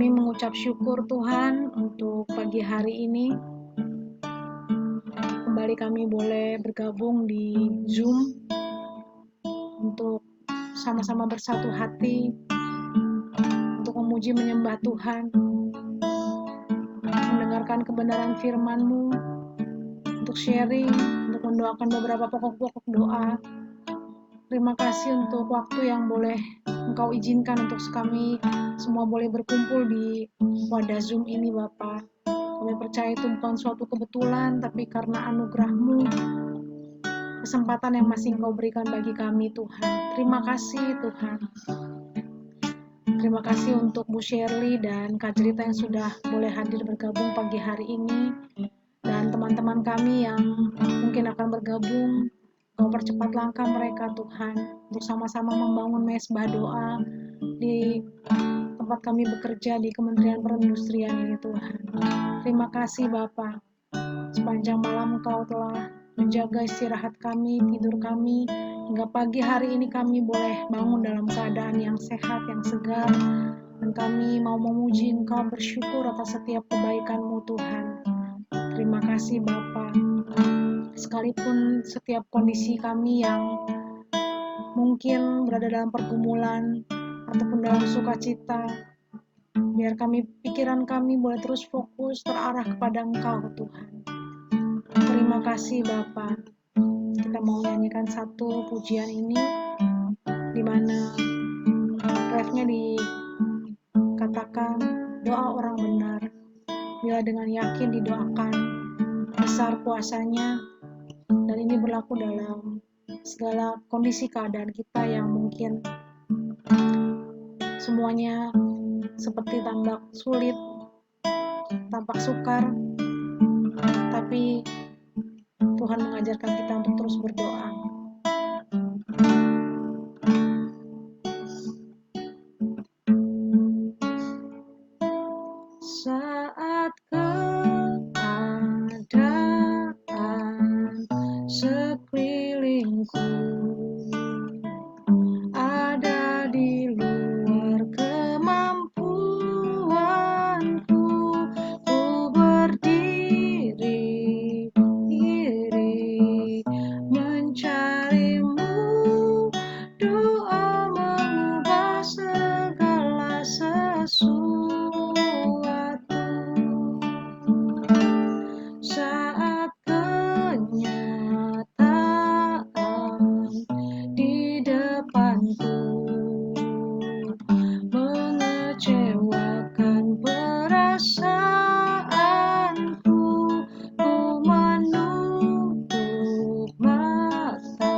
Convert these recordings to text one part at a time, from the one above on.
Kami mengucap syukur Tuhan untuk pagi hari ini. Kembali kami boleh bergabung di Zoom untuk sama-sama bersatu hati untuk memuji menyembah Tuhan, mendengarkan kebenaran firman-Mu, untuk sharing, untuk mendoakan beberapa pokok-pokok doa. Terima kasih untuk waktu yang boleh Engkau izinkan untuk kami semua boleh berkumpul di wadah Zoom ini, Bapa. Kami percaya itu bukan suatu kebetulan, tapi karena anugerah-Mu, kesempatan yang masih Engkau berikan bagi kami, Tuhan. Terima kasih, Tuhan. Terima kasih untuk Bu Shirley dan Kak Cerita yang sudah boleh hadir bergabung pagi hari ini. Dan teman-teman kami yang mungkin akan bergabung, Kau percepat langkah mereka, Tuhan, untuk sama-sama membangun mesbah doa di tempat kami bekerja di Kementerian Perindustrian ini, Tuhan. Terima kasih, Bapa. Sepanjang malam Engkau telah menjaga istirahat kami, tidur kami, hingga pagi hari ini kami boleh bangun dalam keadaan yang sehat, yang segar, dan kami mau memuji Engkau, bersyukur atas setiap kebaikan-Mu, Tuhan. Terima kasih, Bapa. Sekalipun setiap kondisi kami yang mungkin berada dalam pergumulan ataupun dalam sukacita, biar pikiran kami boleh terus fokus terarah kepada Engkau, Tuhan. Terima kasih, Bapa. Kita mau nyanyikan satu pujian ini, di mana refnya dikatakan doa orang benar, bila dengan yakin didoakan, besar kuasanya. Dan ini berlaku dalam segala kondisi keadaan kita yang mungkin semuanya seperti tampak sulit, tampak sukar, tapi Tuhan mengajarkan kita untuk terus berdoa. Saat keadaan sekelilingku ada di luar kemampuanku, ku berdiri mencari-Mu, doa mengubah segala sesuatu. Saat kenyataan di depanku mengecewakan perasaanku, ku menutup mata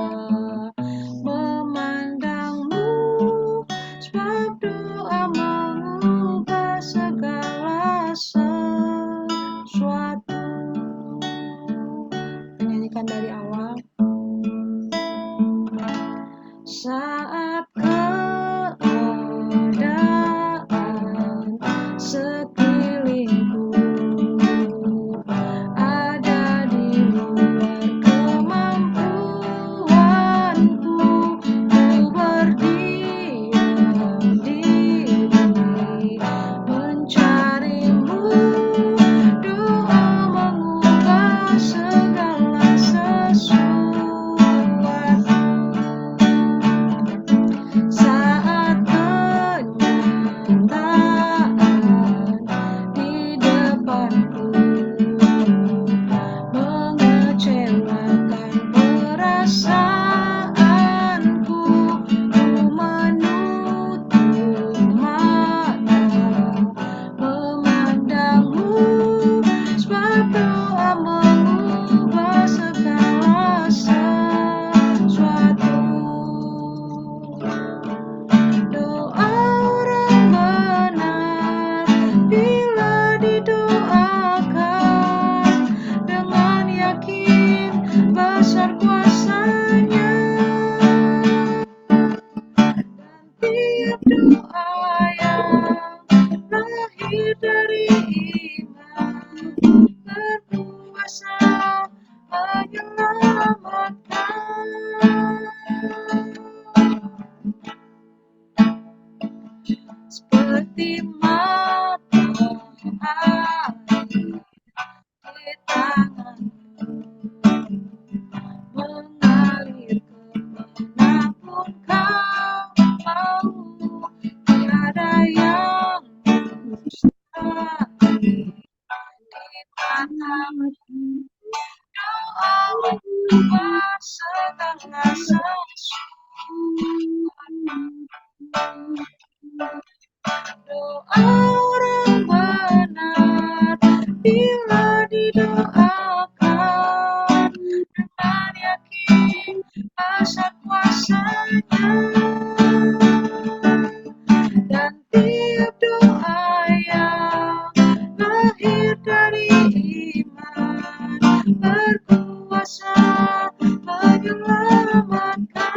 memandang-Mu, sebab doa mengubah orang benar bila didoakan dengan yakin besar kuasanya, dan tiap doa yang lahir dari iman berkuasa menyelamatkan.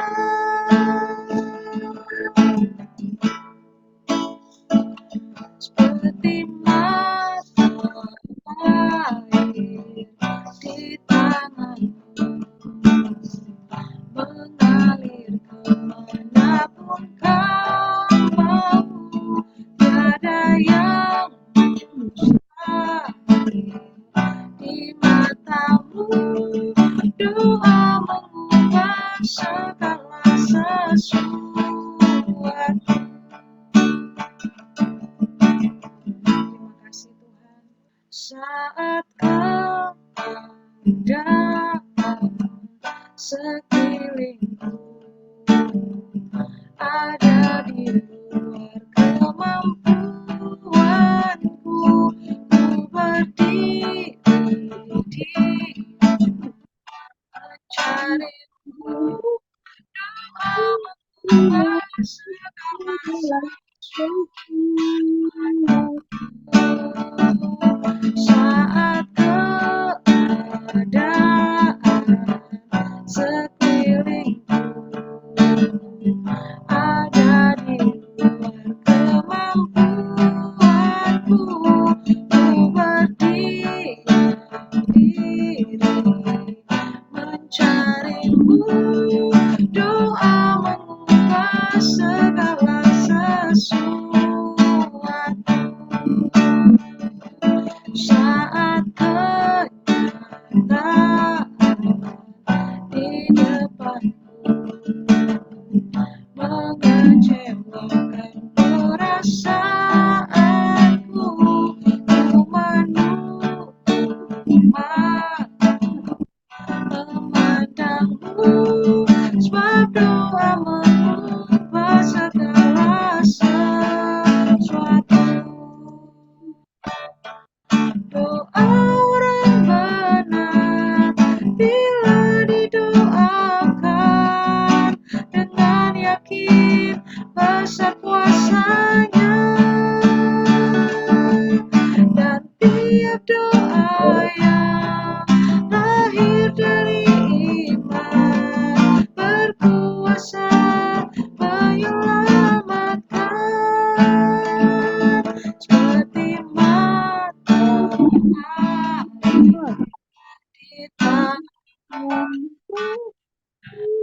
Seperti mata air di tanganmu, mengalir kemanapun kau mau, tiada yang mustahil di matamu. Doa mengubah segala sesuatu. Terima kasih Tuhan. Saat kau ada sekelilingku, ada di luar kemampuanku, ku berdiri di mencarimu. Doa mengubah segala sesuatu. Saat keadaan sekelilingku ada di luar kemampuanku, ku berdiam diri mencarimu. Doa mengubah segala sesuatu. Saat kenyataan di depanku mengecewakan perasaanku, ku menutup mata memandangmu, sebab doa mengubah segala sesuatu. Doa orang benar bila didoakan dengan yakin besar kuasanya, dan tiap doa yang lahir dari iman berkuasa menyelamatkan. Seperti mata air di tanganmu,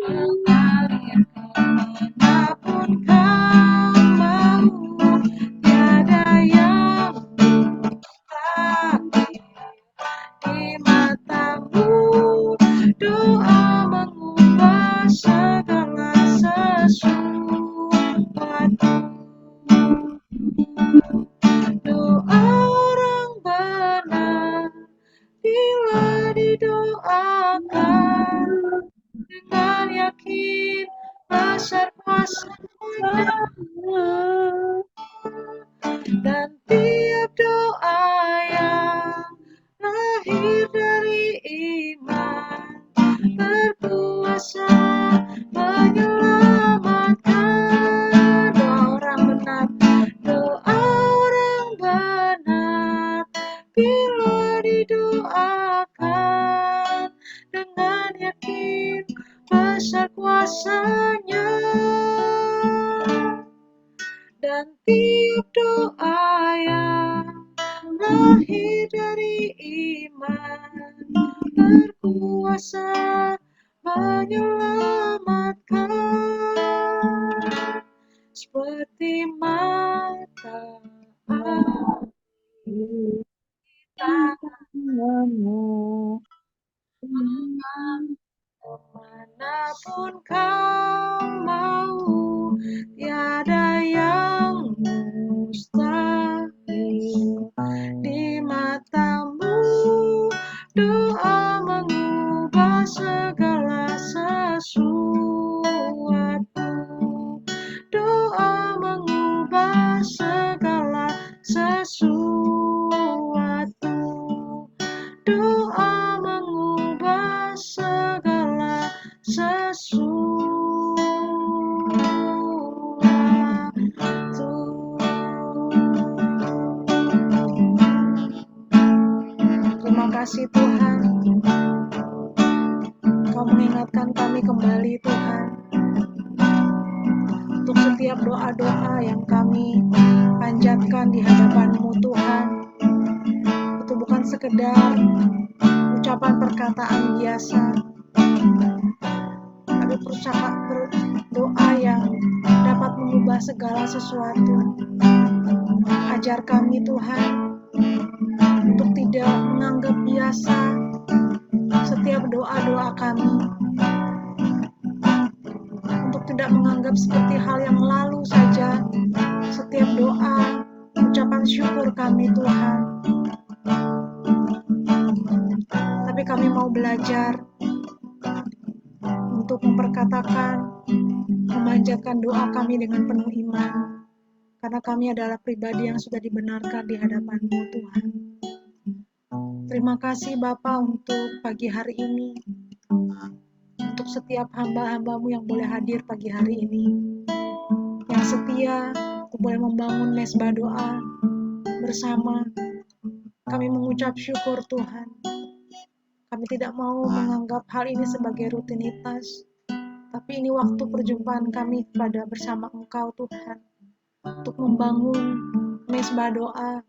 mengalir kemanapun kau mau, tiada yang mustahil di matamu. Doa mengubah segala sesuatu. Doa orang benar bila didoakan dengan yakin besar kuasanya, dan tiap doa yang lahir dari iman berkuasa menyelamatkan. Doa orang benar bila didoakan dengan yakin besar kuasanya, dan tiap doa yang lahir dari iman berkuasa menyelamatkan. Seperti mata air di tanganmu, kemanapun kau mau, tiada yang mustahil di matamu. Doa mengubah segala sesuatu. Doa mengubah segala sesuatu. Doa mengubah segala sesuatu. Terima kasih Tuhan, Kau mengingatkan kami kembali Tuhan, untuk setiap doa-doa yang kami panjatkan di hadapan-Mu Tuhan. Itu bukan sekedar ucapan perkataan biasa, tapi berdoa yang dapat mengubah segala sesuatu. Ajar kami Tuhan untuk tidak menganggap biasa setiap doa-doa kami, untuk tidak menganggap seperti hal yang lalu saja setiap doa, ucapan syukur kami Tuhan. Tapi kami mau belajar untuk memperkatakan, memanjatkan doa kami dengan penuh iman, karena kami adalah pribadi yang sudah dibenarkan di hadapan-Mu Tuhan. Terima kasih Bapa untuk pagi hari ini, untuk setiap hamba-hamba-Mu yang boleh hadir pagi hari ini, yang setia untuk boleh membangun mesbah doa bersama. Kami mengucap syukur Tuhan. Kami tidak mau menganggap hal ini sebagai rutinitas, tapi ini waktu perjumpaan kami kepada bersama Engkau Tuhan, untuk membangun mesbah doa,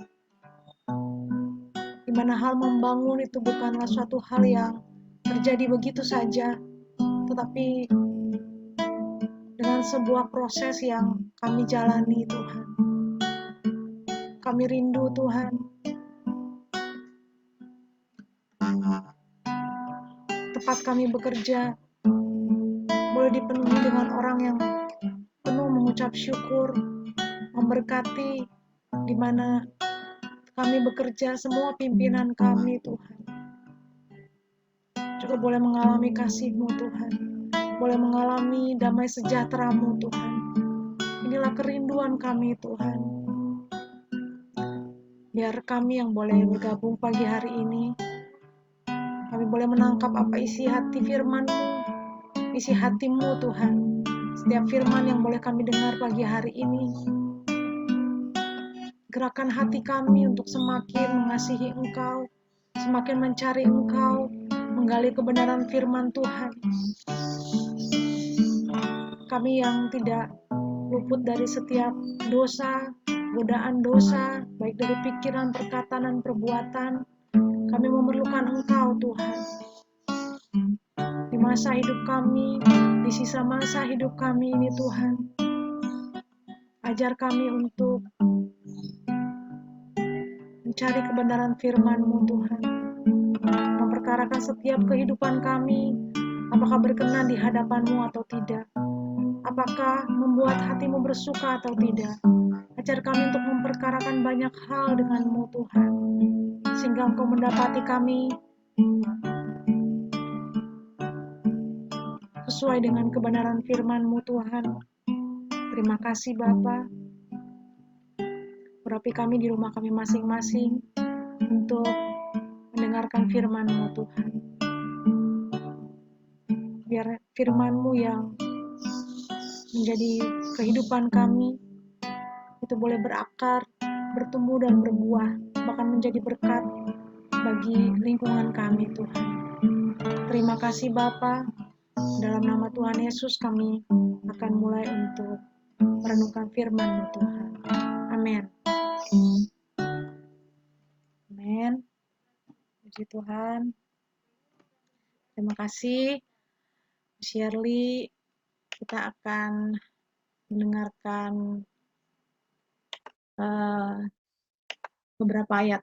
di mana hal membangun itu bukanlah suatu hal yang terjadi begitu saja, tetapi dengan sebuah proses yang kami jalani Tuhan. Kami rindu Tuhan, tempat kami bekerja boleh dipenuhi dengan orang yang penuh mengucap syukur, memberkati, di mana kami bekerja, semua pimpinan kami Tuhan juga boleh mengalami kasih-Mu Tuhan, boleh mengalami damai sejahtera-Mu Tuhan. Inilah kerinduan kami Tuhan. Biar kami yang boleh bergabung pagi hari ini, kami boleh menangkap apa isi hati firman-Mu, isi hati-Mu Tuhan. Setiap firman yang boleh kami dengar pagi hari ini, gerakan hati kami untuk semakin mengasihi Engkau, semakin mencari Engkau, menggali kebenaran firman Tuhan. Kami yang tidak luput dari setiap dosa, godaan dosa, baik dari pikiran, perkataan, dan perbuatan, kami memerlukan Engkau Tuhan. Di masa hidup kami, di sisa masa hidup kami ini Tuhan, ajar kami untuk mencari kebenaran firman-Mu Tuhan, memperkarakan setiap kehidupan kami, apakah berkenan di hadapan-Mu atau tidak, apakah membuat hati-Mu bersuka atau tidak. Ajar kami untuk memperkarakan banyak hal dengan-Mu Tuhan, sehingga Engkau mendapati kami sesuai dengan kebenaran firman-Mu Tuhan. Terima kasih Bapa. Urapi kami di rumah kami masing-masing untuk mendengarkan firman-Mu Tuhan. Biar firman-Mu yang menjadi kehidupan kami itu boleh berakar, bertumbuh dan berbuah, bahkan menjadi berkat bagi lingkungan kami Tuhan. Terima kasih Bapa. Dalam nama Tuhan Yesus kami akan mulai untuk merenungkan firman-Mu Tuhan. Amin. Amin. Puji Tuhan. Terima kasih Shirley. Kita akan mendengarkan beberapa ayat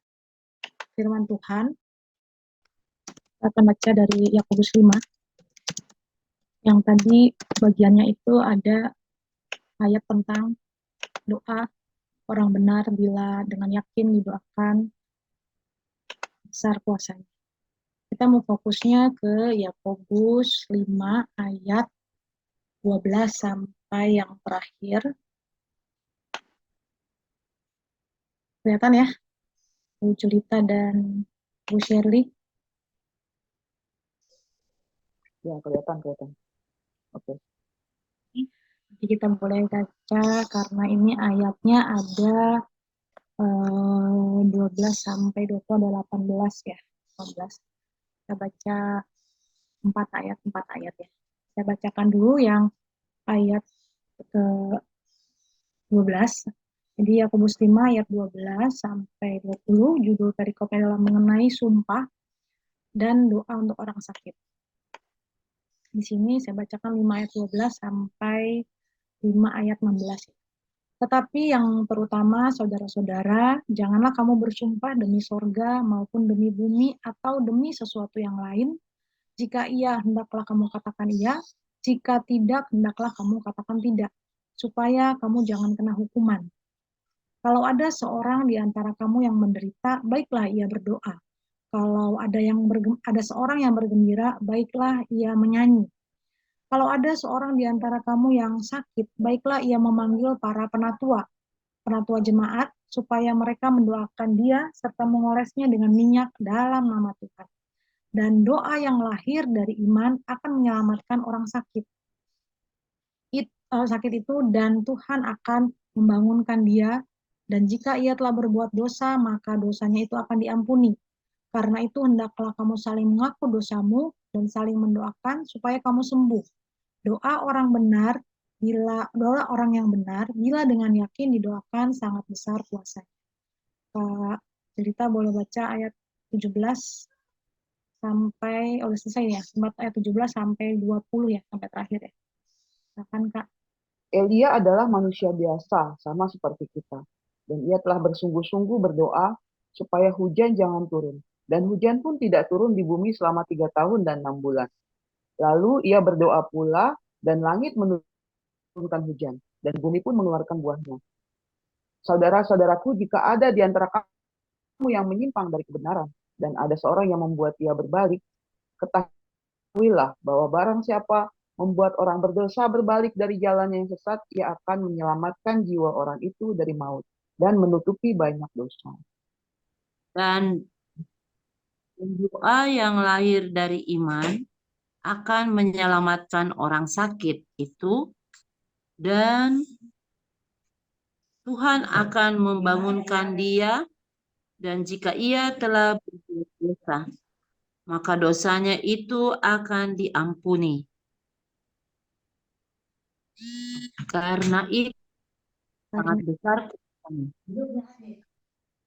firman Tuhan. Kita akan baca dari Yakobus 5. Yang tadi bagiannya itu ada ayat tentang doa orang benar bila dengan yakin didoakan besar kuasanya. Kita mau fokusnya ke Yakobus 5 ayat 12 sampai yang terakhir. Kelihatan ya, Bu Julita dan Bu Shirley. Ya, kelihatan, kelihatan. Oke. Jadi kita boleh baca karena ini ayatnya ada 12 sampai 20, ada 18 ya. 18. Kita baca 4 ayat ya. Saya bacakan dulu yang ayat ke 12. Jadi Yakobus 5 ayat 12 sampai 20, judul perikopnya adalah mengenai sumpah dan doa untuk orang sakit. Di sini saya bacakan 5 ayat 12 sampai 5 ayat 16. Tetapi yang terutama saudara-saudara, janganlah kamu bersumpah demi sorga maupun demi bumi atau demi sesuatu yang lain. Jika iya, hendaklah kamu katakan iya. Jika tidak, hendaklah kamu katakan tidak. Supaya kamu jangan kena hukuman. Kalau ada seorang di antara kamu yang menderita, baiklah ia berdoa. Kalau ada seorang yang bergembira, baiklah ia menyanyi. Kalau ada seorang di antara kamu yang sakit, baiklah ia memanggil para penatua jemaat, supaya mereka mendoakan dia serta mengolesnya dengan minyak dalam nama Tuhan. Dan doa yang lahir dari iman akan menyelamatkan orang sakit. Sakit itu dan Tuhan akan membangunkan dia, dan jika ia telah berbuat dosa, maka dosanya itu akan diampuni. Karena itu hendaklah kamu saling mengaku dosamu dan saling mendoakan supaya kamu sembuh. Doa orang yang benar bila dengan yakin didoakan sangat besar kuasanya. Kak Cerita boleh baca ayat 17 sampai udah selesai ya, ayat 17 sampai 20 ya, sampai terakhir ya. Silakan Kak. Elia adalah manusia biasa, sama seperti kita. Dan ia telah bersungguh-sungguh berdoa supaya hujan jangan turun. Dan hujan pun tidak turun di bumi selama 3 tahun dan 6 bulan. Lalu ia berdoa pula, dan langit menurunkan hujan, dan bumi pun mengeluarkan buahnya. Saudara-saudaraku, jika ada di antara kamu yang menyimpang dari kebenaran, dan ada seorang yang membuat dia berbalik, ketahuilah bahwa barang siapa membuat orang berdosa berbalik dari jalannya yang sesat, ia akan menyelamatkan jiwa orang itu dari maut dan menutupi banyak dosa. Dan doa yang lahir dari iman akan menyelamatkan orang sakit itu, dan Tuhan akan membangunkan dia, dan jika ia telah berbuat dosa, maka dosanya itu akan diampuni. Karena itu sangat besar kuasanya.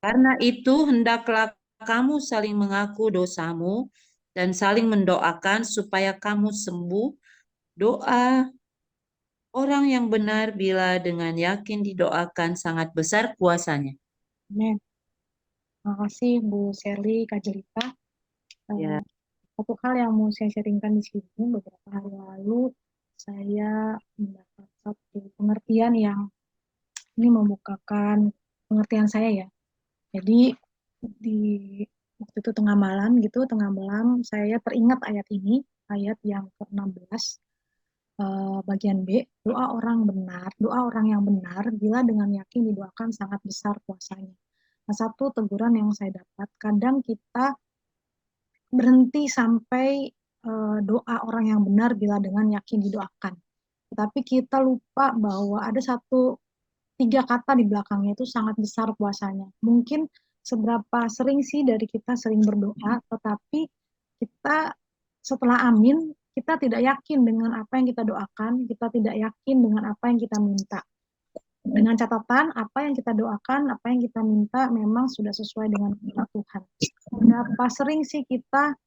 Karena itu hendaklah kamu saling mengaku dosamu dan saling mendoakan supaya kamu sembuh. Doa orang yang benar bila dengan yakin didoakan sangat besar kuasanya. Amin. Terima kasih Bu Sherly, Kak Jelita. Ya. Satu hal yang mau saya sharingkan di sini, beberapa hari lalu saya mendapat satu pengertian yang ini membukakan pengertian saya ya. Jadi di waktu itu tengah malam saya teringat ayat ini, ayat yang ke-16, bagian B, doa orang yang benar bila dengan yakin didoakan sangat besar kuasanya. Nah, satu teguran yang saya dapat, kadang kita berhenti sampai doa orang yang benar bila dengan yakin didoakan. Tetapi kita lupa bahwa ada 3 kata di belakangnya itu sangat besar kuasanya. Mungkin seberapa sering sih dari kita sering berdoa, tetapi kita setelah amin, kita tidak yakin dengan apa yang kita doakan, kita tidak yakin dengan apa yang kita minta. Dengan catatan, apa yang kita doakan, apa yang kita minta memang sudah sesuai dengan kehendak Tuhan. Berapa sering sih kita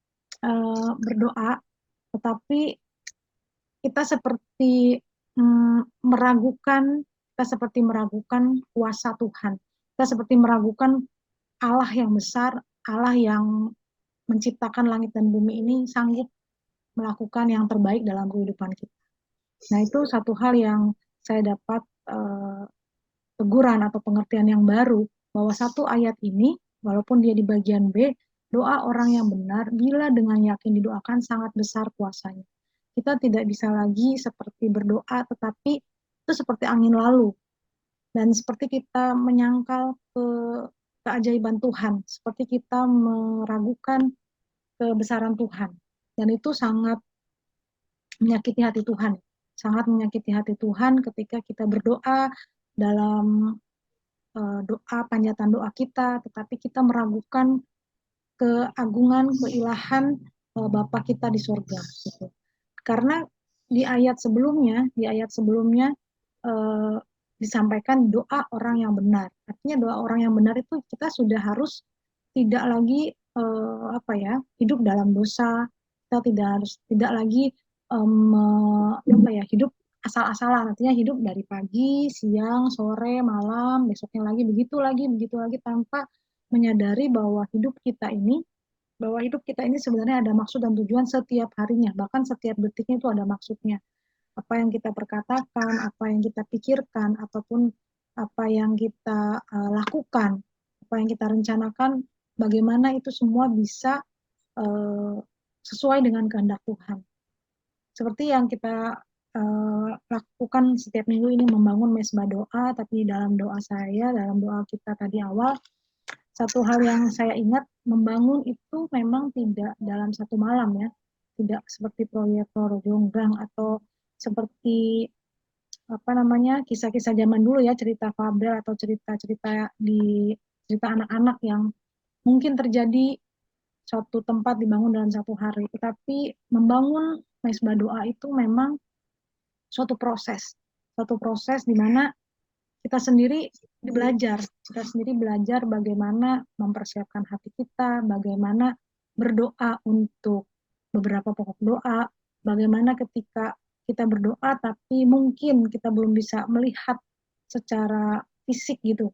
berdoa, tetapi kita seperti meragukan kuasa Tuhan. Kita seperti meragukan Allah yang besar, Allah yang menciptakan langit dan bumi ini sanggup melakukan yang terbaik dalam kehidupan kita. Nah, itu satu hal yang saya dapat teguran atau pengertian yang baru, bahwa satu ayat ini, walaupun dia di bagian B, doa orang yang benar, bila dengan yakin didoakan sangat besar kuasanya. Kita tidak bisa lagi seperti berdoa, tetapi itu seperti angin lalu. Dan seperti kita menyangkal ke keajaiban Tuhan, seperti kita meragukan kebesaran Tuhan. Dan itu sangat menyakiti hati Tuhan. Sangat menyakiti hati Tuhan ketika kita berdoa dalam doa, panjatan doa kita, tetapi kita meragukan keagungan, keilahan Bapa kita di surga. Gitu. Karena di ayat sebelumnya disampaikan doa orang yang benar. Artinya doa orang yang benar itu kita sudah harus tidak lagi hidup dalam dosa. Kita tidak lagi hidup asal-asalan. Artinya hidup dari pagi, siang, sore, malam, besoknya lagi begitu lagi tanpa menyadari bahwa hidup kita ini sebenarnya ada maksud dan tujuan setiap harinya, bahkan setiap detiknya itu ada maksudnya. Apa yang kita perkatakan, apa yang kita pikirkan, ataupun apa yang kita lakukan, apa yang kita rencanakan, bagaimana itu semua bisa sesuai dengan kehendak Tuhan. Seperti yang kita lakukan setiap minggu ini, membangun mesbah doa, tapi dalam doa kita tadi awal, satu hal yang saya ingat, membangun itu memang tidak dalam satu malam ya, tidak seperti proyek Jonggrang atau seperti kisah-kisah zaman dulu ya, cerita fabel atau cerita anak-anak yang mungkin terjadi suatu tempat dibangun dalam satu hari. Tetapi membangun mesbah doa itu memang suatu proses di mana kita sendiri belajar bagaimana mempersiapkan hati kita, bagaimana berdoa untuk beberapa pokok doa, bagaimana ketika kita berdoa tapi mungkin kita belum bisa melihat secara fisik gitu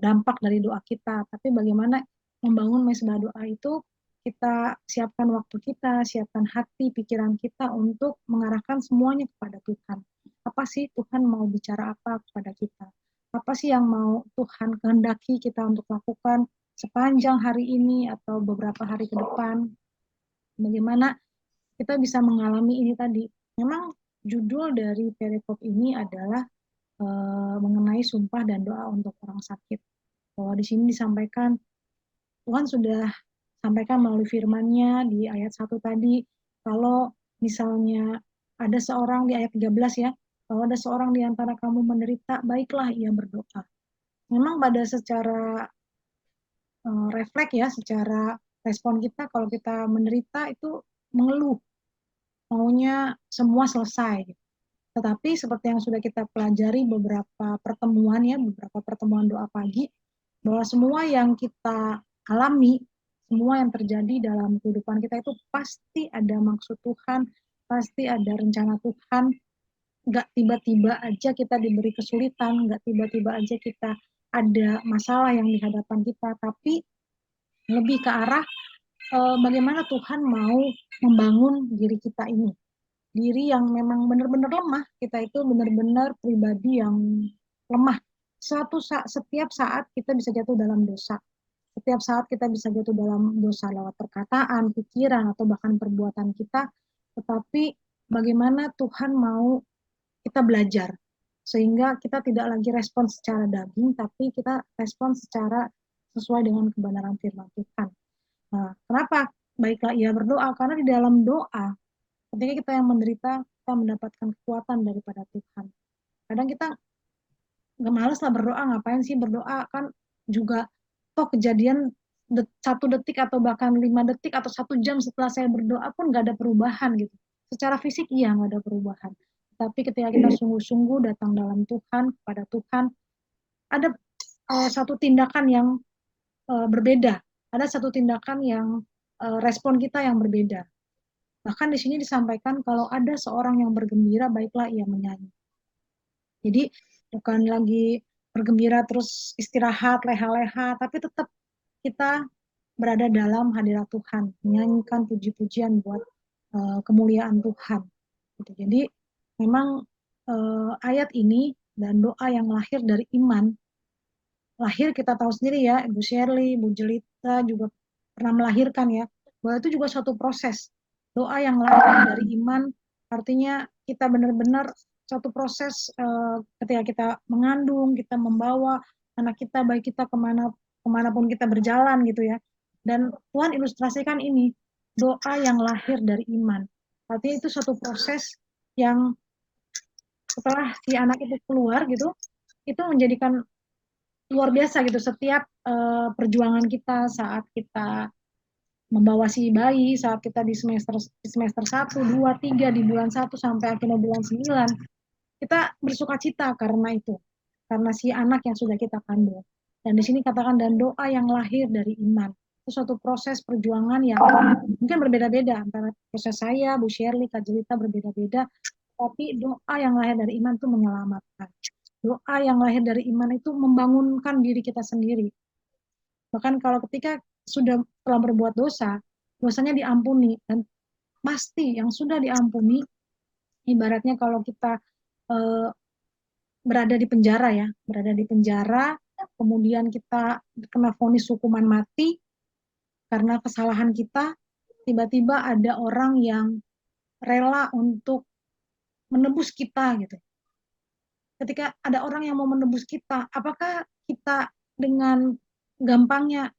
dampak dari doa kita, tapi bagaimana membangun mesbah doa itu kita siapkan waktu kita, siapkan hati, pikiran kita untuk mengarahkan semuanya kepada Tuhan. Apa sih Tuhan mau bicara apa kepada kita? Apa sih yang mau Tuhan kehendaki kita untuk lakukan sepanjang hari ini atau beberapa hari ke depan? Bagaimana kita bisa mengalami ini tadi? Memang judul dari perikop ini adalah mengenai sumpah dan doa untuk orang sakit. Bahwa di sini disampaikan, Tuhan sudah sampaikan melalui firman-Nya di ayat 1 tadi, kalau misalnya ada seorang di ayat 13 ya, kalau ada seorang di antara kamu menderita, baiklah ia berdoa. Memang pada secara refleks ya, secara respon kita, kalau kita menderita itu mengeluh, maunya semua selesai. Tetapi seperti yang sudah kita pelajari beberapa pertemuan doa pagi, bahwa semua yang kita alami, semua yang terjadi dalam kehidupan kita itu pasti ada maksud Tuhan, pasti ada rencana Tuhan. Nggak tiba-tiba aja kita diberi kesulitan, nggak tiba-tiba aja kita ada masalah yang di hadapan kita, tapi lebih ke arah bagaimana Tuhan mau membangun diri kita ini. Diri yang memang benar-benar lemah, kita itu benar-benar pribadi yang lemah. Setiap saat kita bisa jatuh dalam dosa. Setiap saat kita bisa jatuh dalam dosa lewat perkataan, pikiran, atau bahkan perbuatan kita. Tetapi bagaimana Tuhan mau kita belajar. Sehingga kita tidak lagi respon secara daging, tapi kita respon secara sesuai dengan kebenaran firman Tuhan. Nah, kenapa? Baiklah ia berdoa, karena di dalam doa, ketika kita yang menderita, kita mendapatkan kekuatan daripada Tuhan. Kadang kita nggak males lah berdoa, ngapain sih berdoa, kan juga toh kejadian 1 detik atau bahkan 5 detik atau 1 jam setelah saya berdoa pun nggak ada perubahan gitu. Secara fisik iya nggak ada perubahan. Tapi ketika kita sungguh-sungguh datang dalam Tuhan, kepada Tuhan, ada satu tindakan yang berbeda. Ada satu tindakan yang respon kita yang berbeda. Bahkan di sini disampaikan kalau ada seorang yang bergembira, baiklah ia menyanyi. Jadi bukan lagi bergembira terus istirahat, leha-leha, tapi tetap kita berada dalam hadirat Tuhan, menyanyikan puji-pujian buat kemuliaan Tuhan. Gitu. Jadi memang ayat ini dan doa yang lahir dari iman, lahir kita tahu sendiri ya, Ibu Shirley, Ibu Jelita juga pernah melahirkan ya, bahwa itu juga suatu proses. Doa yang lahir dari iman, artinya kita benar-benar suatu proses ketika kita mengandung, kita membawa anak kita, baik kita kemanapun kita berjalan gitu ya. Dan Tuhan ilustrasikan ini, doa yang lahir dari iman. Artinya itu suatu proses yang setelah si anak itu keluar gitu, itu menjadikan luar biasa gitu setiap perjuangan kita saat kita membawa si bayi, saat kita di semester 1, 2, 3, di bulan 1 sampai akhirnya bulan 9, kita bersuka cita karena itu. Karena si anak yang sudah kita kandung. Dan di sini katakan, dan doa yang lahir dari iman. Itu suatu proses perjuangan yang mungkin berbeda-beda. Antara proses saya, Bu Shirley, Kak Jelita berbeda-beda. Tapi doa yang lahir dari iman itu menyelamatkan. Doa yang lahir dari iman itu membangunkan diri kita sendiri. Bahkan kalau ketika sudah telah berbuat dosa, dosanya diampuni. Dan pasti yang sudah diampuni, ibaratnya kalau kita berada di penjara ya, berada di penjara, kemudian kita kena vonis hukuman mati karena kesalahan kita, tiba-tiba ada orang yang rela untuk menebus kita gitu. Ketika ada orang yang mau menebus kita, apakah kita dengan gampangnya,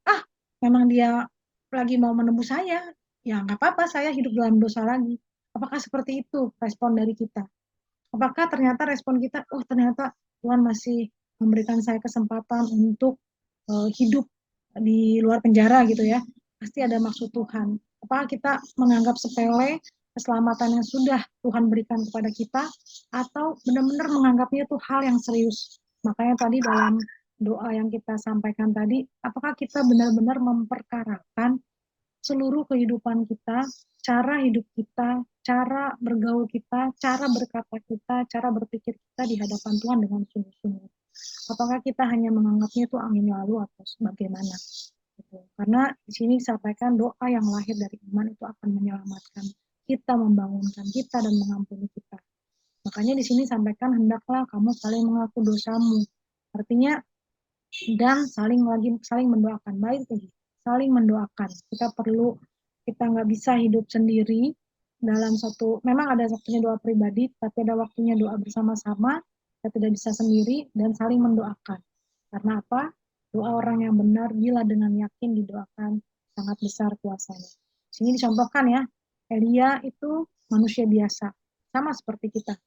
memang dia lagi mau menebus saya, ya nggak apa-apa, saya hidup dalam dosa lagi. Apakah seperti itu respon dari kita? Apakah ternyata respon kita, ternyata Tuhan masih memberikan saya kesempatan untuk hidup di luar penjara gitu ya. Pasti ada maksud Tuhan. Apakah kita menganggap sepele keselamatan yang sudah Tuhan berikan kepada kita, atau benar-benar menganggapnya itu hal yang serius. Makanya tadi dalam doa yang kita sampaikan tadi, apakah kita benar-benar memperkarakan seluruh kehidupan kita, cara hidup kita, cara bergaul kita, cara berkata kita, cara berpikir kita di hadapan Tuhan dengan sungguh-sungguh. Apakah kita hanya menganggapnya itu angin lalu atau bagaimana? Gitu. Karena di sini disampaikan doa yang lahir dari iman itu akan menyelamatkan kita, membangunkan kita, dan mengampuni kita. Makanya di sini sampaikan, hendaklah kamu saling mengaku dosamu. Artinya, dan saling mendoakan. Baik, saling mendoakan. Kita nggak bisa hidup sendiri dalam memang ada waktunya doa pribadi, tapi ada waktunya doa bersama-sama. Kita tidak bisa sendiri, dan saling mendoakan. Karena apa? Doa orang yang benar bila dengan yakin didoakan sangat besar kuasanya. Sini dicontohkan ya, Elia itu manusia biasa, sama seperti kita.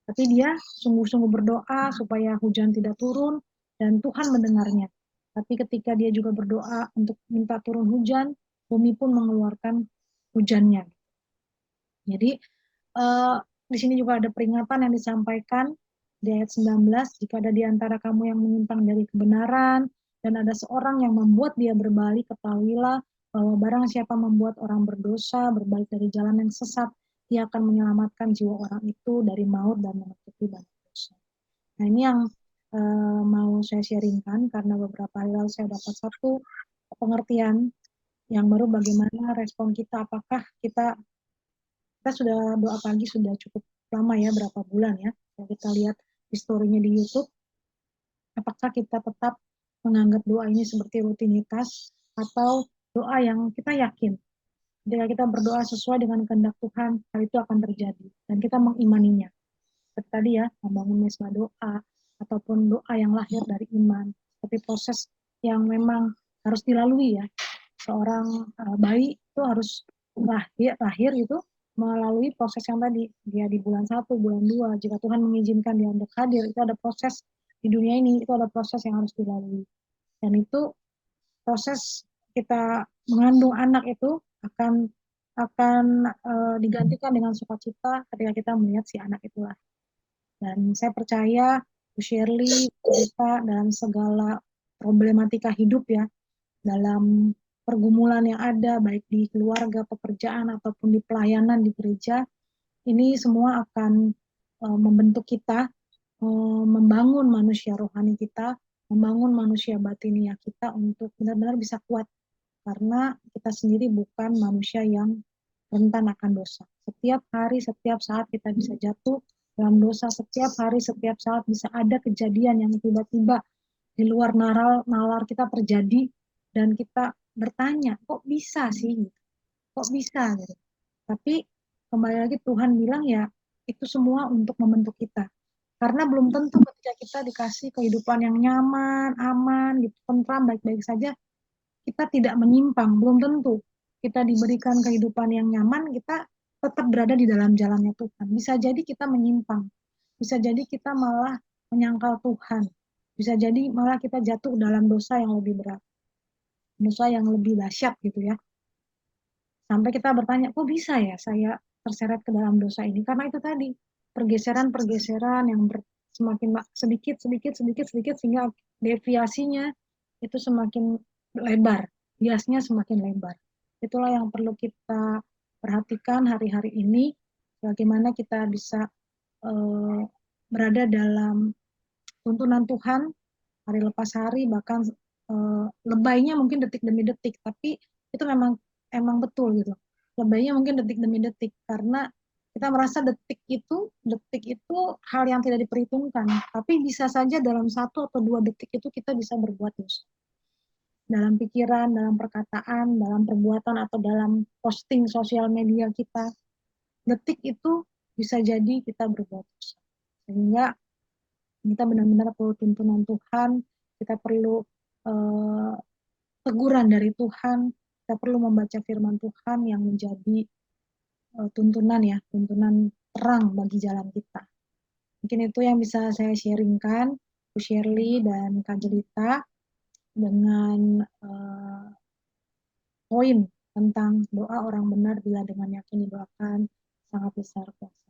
Tapi dia sungguh-sungguh berdoa supaya hujan tidak turun, dan Tuhan mendengarnya. Tapi ketika dia juga berdoa untuk minta turun hujan, bumi pun mengeluarkan hujannya. Jadi di sini juga ada peringatan yang disampaikan di ayat 19, jika ada di antara kamu yang menyimpang dari kebenaran, dan ada seorang yang membuat dia berbalik, ketahuilah bahwa barang siapa membuat orang berdosa, berbalik dari jalan yang sesat, dia akan menyelamatkan jiwa orang itu dari maut dan menutupi banyak dosa. Nah, ini yang mau saya sharingkan, karena beberapa hari lalu saya dapat satu pengertian yang baru, bagaimana respon kita. Apakah kita sudah doa pagi sudah cukup lama ya, berapa bulan ya. Kalau kita lihat historinya di YouTube, apakah kita tetap menganggap doa ini seperti rutinitas, atau doa yang kita yakin ketika kita berdoa sesuai dengan kehendak Tuhan, hal itu akan terjadi dan kita mengimaninya. Seperti tadi ya, membangun mesbah doa ataupun doa yang lahir dari iman, seperti proses yang memang harus dilalui ya. Seorang bayi itu harus lahir itu melalui proses yang tadi, dia di bulan 1, bulan 2, jika Tuhan mengizinkan dia untuk hadir, itu ada proses di dunia ini, itu ada proses yang harus dilalui. Dan itu proses kita mengandung anak itu akan digantikan dengan sukacita ketika kita melihat si anak itulah. Dan saya percaya Bu Shirley kita dalam segala problematika hidup ya, dalam pergumulan yang ada baik di keluarga, pekerjaan, ataupun di pelayanan di gereja, ini semua akan membentuk kita, membangun manusia rohani kita, membangun manusia batinia kita untuk benar-benar bisa kuat, karena kita sendiri bukan manusia yang rentan akan dosa. Setiap hari, setiap saat kita bisa jatuh dalam dosa. Setiap hari, setiap saat bisa ada kejadian yang tiba-tiba di luar nalar kita terjadi, dan kita bertanya, kok bisa sih? Kok bisa? Gitu. Tapi kembali lagi Tuhan bilang ya, itu semua untuk membentuk kita. Karena belum tentu ketika kita dikasih kehidupan yang nyaman, aman, gitu, tentram, baik-baik saja, kita tidak menyimpang. Belum tentu kita diberikan kehidupan yang nyaman, kita tetap berada di dalam jalannya Tuhan. Bisa jadi kita menyimpang. Bisa jadi kita malah menyangkal Tuhan. Bisa jadi malah kita jatuh dalam dosa yang lebih berat. Dosa yang lebih dahsyat gitu ya. Sampai kita bertanya, kok bisa ya saya terseret ke dalam dosa ini? Karena itu tadi, pergeseran-pergeseran yang semakin sedikit, sehingga deviasinya itu semakin lebar, biasnya semakin lebar. Itulah yang perlu kita perhatikan hari-hari ini, bagaimana kita bisa berada dalam tuntunan Tuhan, hari lepas hari, bahkan lebaynya mungkin detik demi detik, tapi itu emang betul gitu. Lebaynya mungkin detik demi detik, karena kita merasa detik itu hal yang tidak diperhitungkan, tapi bisa saja dalam 1 atau 2 detik itu kita bisa berbuat dosa. Dalam pikiran, dalam perkataan, dalam perbuatan, atau dalam posting sosial media kita, detik itu bisa jadi kita berbuat dosa. Sehingga kita benar-benar perlu tuntunan Tuhan, kita perlu teguran dari Tuhan, kita perlu membaca firman Tuhan yang menjadi tuntunan ya, tuntunan terang bagi jalan kita. Mungkin itu yang bisa saya sharingkan, Bu Shirley dan Kak Jelita, dengan poin tentang doa orang benar bila dengan yakin didoakan sangat besar kuasa.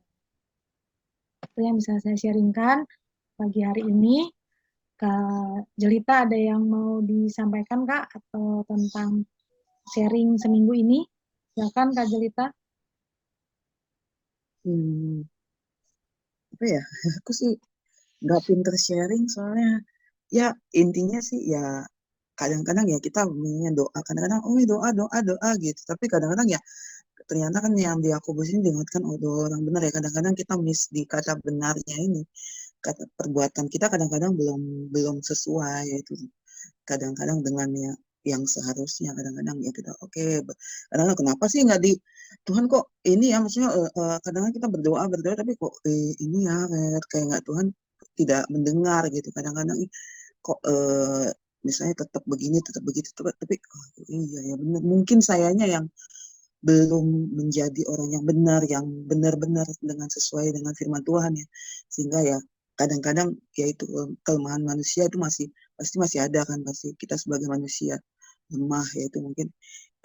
Itu yang bisa saya sharingkan pagi hari ini. Kak Jelita ada yang mau disampaikan Kak, atau tentang sharing seminggu ini? Silakan Kak Jelita. Apa ya? Aku sih nggak pinter sharing soalnya ya intinya sih ya kadang-kadang ya kita punya doa, kadang-kadang oh doa doa doa gitu, tapi kadang-kadang ya ternyata kan yang di Yakobus ini diingatkan oh doa orang benar ya, kadang-kadang kita miss di kata benarnya ini, kata perbuatan kita kadang-kadang belum belum sesuai, yaitu kadang-kadang dengan yang seharusnya, kadang-kadang ya kita kadang-kadang kenapa sih nggak di Tuhan kok ini ya, maksudnya kadang-kadang kita berdoa berdoa tapi kok ini ya kayak nggak, Tuhan tidak mendengar gitu, kadang-kadang kok misalnya tetap begini tetap begitu tapi oh, iya ya benar, mungkin sayanya yang belum menjadi orang yang benar, yang benar-benar dengan sesuai dengan firman Tuhan ya, sehingga ya kadang-kadang yaitu kelemahan manusia itu pasti masih ada kan, pasti kita sebagai manusia lemah, yaitu mungkin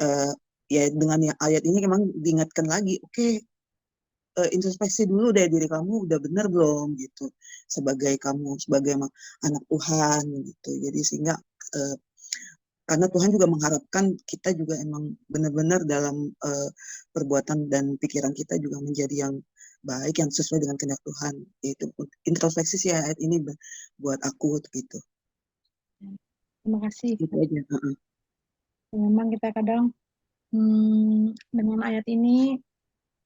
uh, ya dengan ya, ayat ini memang diingatkan lagi, oke, introspeksi dulu deh diri kamu udah benar belum gitu, sebagai kamu sebagai anak Tuhan gitu, jadi sehingga uh, karena Tuhan juga mengharapkan kita juga emang benar-benar dalam perbuatan dan pikiran kita juga menjadi yang baik, yang sesuai dengan kehendak Tuhan. Itu introspeksi sih ayat ini buat aku gitu. Terima kasih. Itu aja. Memang kita kadang dengan ayat ini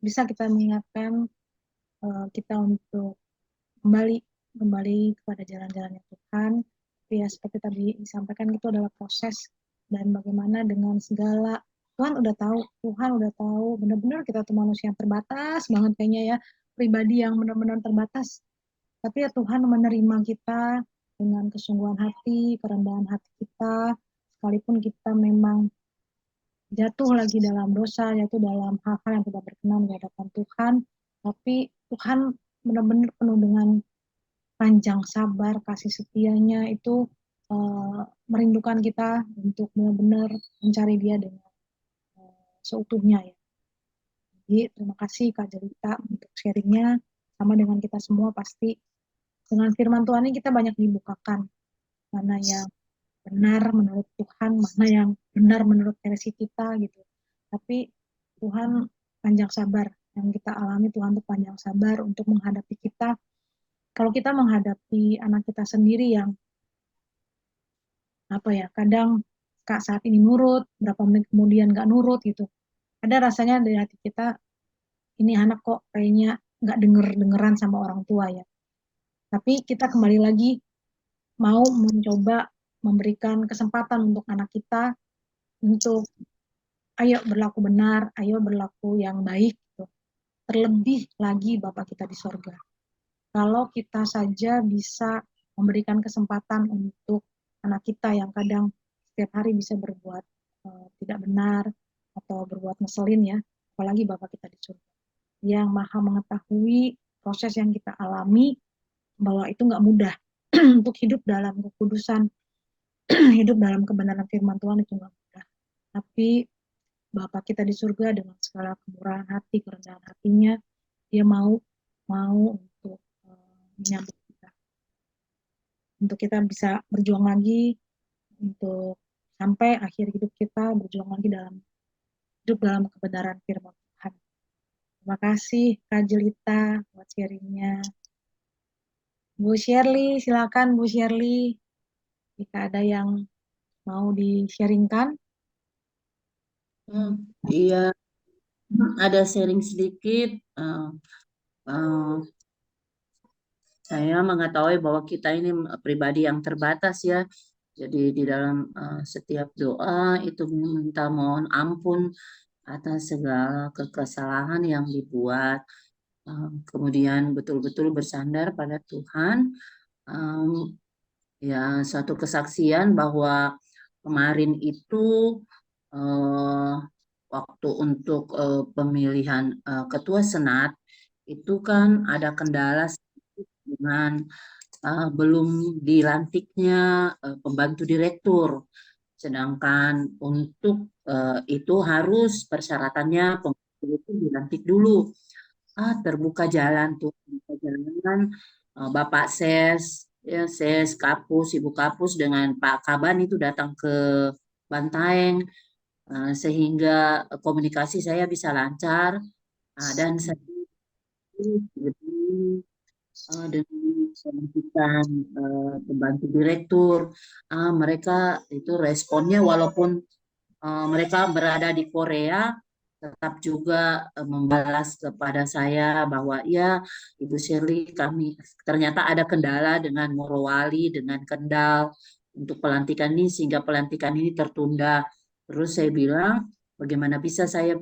bisa kita mengingatkan kita untuk kembali kepada jalan-jalannya Tuhan. Tapi ya seperti tadi disampaikan, itu adalah proses, dan bagaimana dengan segala Tuhan udah tahu benar-benar kita tuh manusia yang terbatas banget kayaknya ya, pribadi yang benar-benar terbatas. Tapi ya Tuhan menerima kita dengan kesungguhan hati, kerendahan hati kita, sekalipun kita memang jatuh lagi dalam dosa, jatuh dalam hal-hal yang tidak berkenan di hadapan Tuhan, tapi Tuhan benar-benar penuh dengan panjang sabar, kasih setianya itu merindukan kita untuk benar-benar mencari Dia dengan seutuhnya ya. Jadi terima kasih Kak Jelita untuk sharingnya, sama dengan kita semua pasti dengan firman Tuhan ini kita banyak dibukakan mana yang benar menurut Tuhan, mana yang benar menurut versi kita gitu. Tapi Tuhan panjang sabar, yang kita alami Tuhan itu panjang sabar untuk menghadapi kita. Kalau kita menghadapi anak kita sendiri yang kadang Kak saat ini nurut, berapa menit kemudian nggak nurut gitu. Ada rasanya dari hati kita, ini anak kok kayaknya nggak denger-dengeran sama orang tua ya. Tapi kita kembali lagi mau mencoba memberikan kesempatan untuk anak kita untuk ayo berlaku benar, ayo berlaku yang baik gitu. Terlebih lagi Bapak kita di sorga. kalau kita saja bisa memberikan kesempatan untuk anak kita yang kadang setiap hari bisa berbuat tidak benar atau berbuat ngeselin ya, apalagi Bapa kita di surga yang maha mengetahui proses yang kita alami, bahwa itu nggak mudah untuk hidup dalam kekudusan, hidup dalam kebenaran firman Tuhan itu nggak mudah. Tapi Bapa kita di surga dengan segala kemurahan hati, kerendahan hatinya, dia mau untuk menyambut kita, untuk kita bisa berjuang lagi, untuk sampai akhir hidup kita berjuang lagi dalam hidup dalam kebenaran firman Tuhan. Terima kasih Kak Jelita buat sharingnya. Bu Shirley, silakan Bu Shirley, jika ada yang mau di-sharingkan. Iya, ada sharing sedikit. Saya mengetahui bahwa kita ini pribadi yang terbatas ya. Jadi di dalam setiap doa itu meminta mohon ampun atas segala kesalahan yang dibuat. Kemudian betul-betul bersandar pada Tuhan. Ya, suatu kesaksian bahwa kemarin itu waktu untuk pemilihan ketua senat itu kan ada kendala dengan belum dilantiknya pembantu direktur. Sedangkan untuk itu harus persyaratannya pembantu itu dilantik dulu. Terbuka jalan tuh, terbuka jalan. Bapak Ses, ya Ses Kapus, Ibu Kapus dengan Pak Kaban itu datang ke Bantaeng sehingga komunikasi saya bisa lancar dan saya dengan pembentukan pembantu direktur, mereka itu responnya walaupun mereka berada di Korea, tetap juga membalas kepada saya bahwa ya Ibu Shirley, kami ternyata ada kendala dengan Morowali, dengan Kendal untuk pelantikan ini sehingga pelantikan ini tertunda. Terus saya bilang, bagaimana bisa saya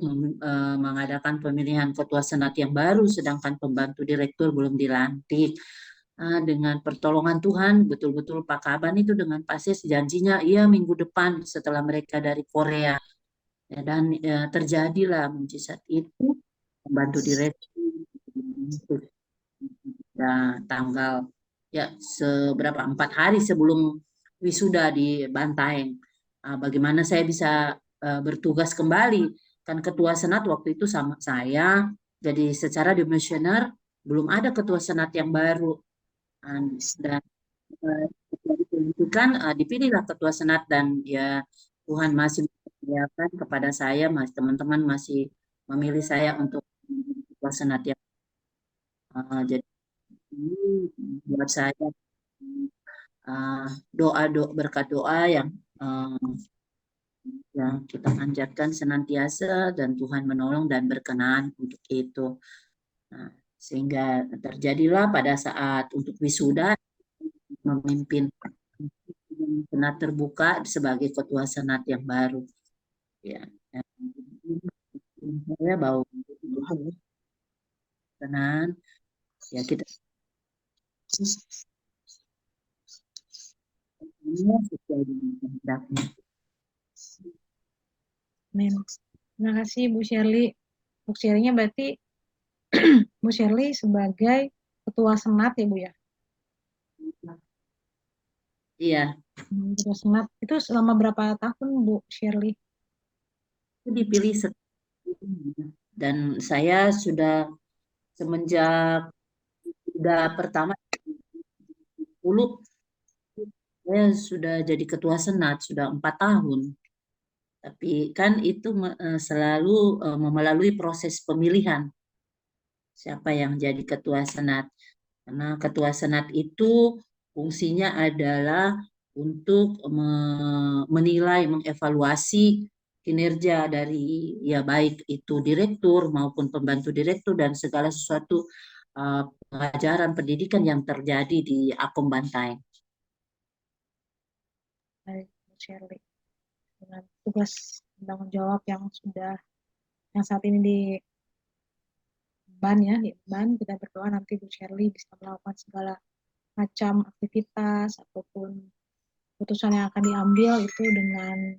mengadakan pemilihan ketua senat yang baru sedangkan pembantu direktur belum dilantik. Dengan pertolongan Tuhan, betul-betul Pak Kaban itu dengan pasti janjinya, iya minggu depan setelah mereka dari Korea. Ya, dan terjadilah mujizat itu, pembantu direktur ya, tanggal ya seberapa 4 hari sebelum wisuda di Bantaeng. Bagaimana saya bisa bertugas kembali? Kan ketua senat waktu itu sama saya, jadi secara dimisioner belum ada ketua senat yang baru. Dan dipelantikan, dipilihlah ketua senat dan ya Tuhan masih mempercayakan kepada saya, teman-teman masih memilih saya untuk ketua senat yang jadi ini buat saya doa berkat doa yang kita panjatkan senantiasa dan Tuhan menolong dan berkenan untuk itu. Nah, sehingga terjadilah pada saat untuk wisuda memimpin senat terbuka sebagai ketua senat yang baru. Ya, saya bahwa Tuhan ya. berkenan ya kita semua sesuai dengan kehendaknya. Amin. Terima kasih Bu Shirley. Untuk sharingnya berarti Bu Shirley sebagai ketua senat ya Bu ya? Iya, Ketua senat itu selama berapa tahun Bu Shirley? itu dipilih dan saya sudah semenjak pertama 10 saya sudah jadi ketua senat sudah 4 tahun. Tapi kan itu selalu melalui proses pemilihan siapa yang jadi ketua senat. Karena ketua senat itu fungsinya adalah untuk menilai, mengevaluasi kinerja dari ya baik itu direktur maupun pembantu direktur dan segala sesuatu pengajaran pendidikan yang terjadi di Akom Bantaeng. Baik, Bu Shirley. Dengan tugas tanggung jawab yang saat ini Emban ya, di Emban kita berdoa nanti Bu Shirley bisa melakukan segala macam aktivitas ataupun keputusan yang akan diambil itu dengan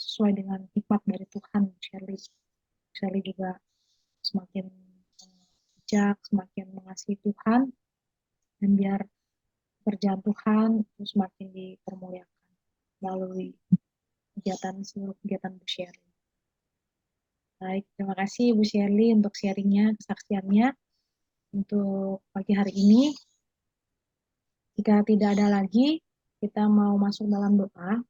sesuai dengan hikmat dari Tuhan. Shirley juga semakin bijak, semakin mengasihi Tuhan, dan biar kerjaan Tuhan itu semakin dipermuliakan melalui seluruh kegiatan Bu Shirley. Baik, terima kasih Bu Shirley untuk sharingnya, kesaksiannya untuk pagi hari ini. Jika tidak ada lagi, kita mau masuk dalam doa.